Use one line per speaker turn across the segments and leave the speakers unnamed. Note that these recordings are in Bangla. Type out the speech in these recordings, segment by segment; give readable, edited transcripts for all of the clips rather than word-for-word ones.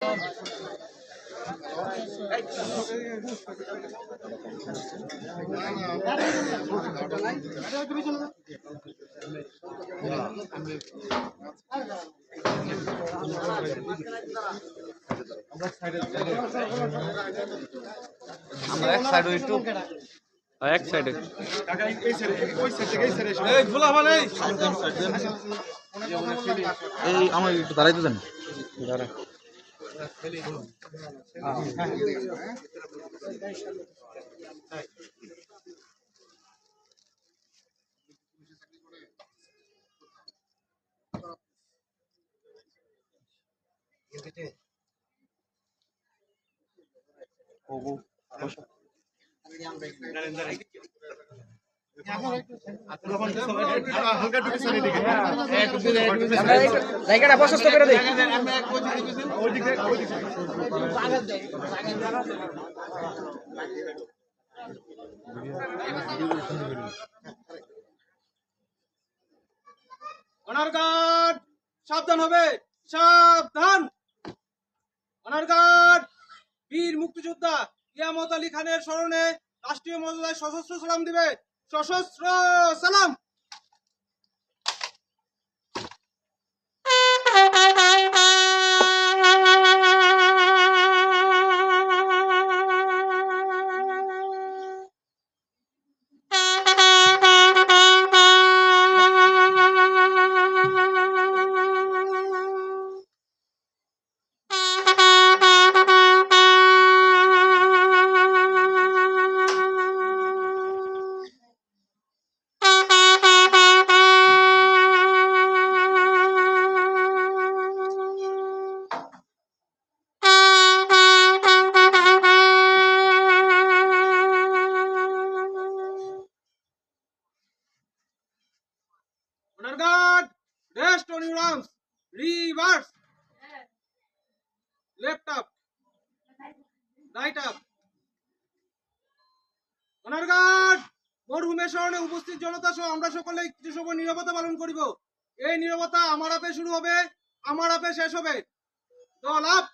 আমরা এক সাইড একটু এক সাইডে
এই আমার একটু দাঁড়াইতে দেন।
দাঁড়া
জায়গাটা প্রশস্ত করে দেই।
অনার গার্ড সাবধান হবে, সাবধান। অনার গার্ড বীর মুক্তিযোদ্ধা ইয়ামত আলী খানের স্মরণে রাষ্ট্রীয় মর্যাদায় সশস্ত্র সালাম দিবে। সশস্ত্র সালাম। Honor guard, rest on your arms. Reverse. Left up. Right up. Honor guard, মরহুমের স্মরণে উপস্থিত জনতা সহ আমরা সকলে কিছু সময় নীরবতা পালন করিব। এই নীরবতা আমার আপে শুরু হবে, আমার আপে শেষ হবে। দল আপ।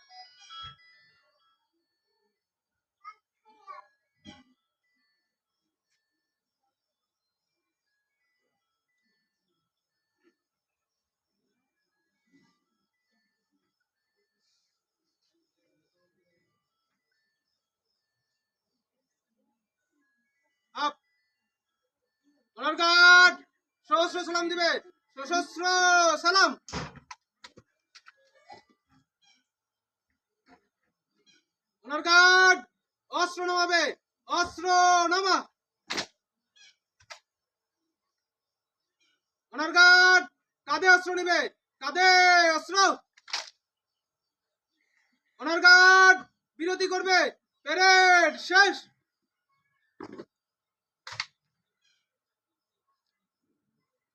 আপ। অনার গার্ড সশস্ত্র সালাম দিবে। সশস্ত্র সালাম। অনার গার্ড অস্ত্র নামাবে। অস্ত্র নামা। অনার গার্ড কাঁধে অস্ত্র নিবে। কাঁধে অস্ত্র। অনার গার্ড বিরতি করবে। প্যারেড শেষ।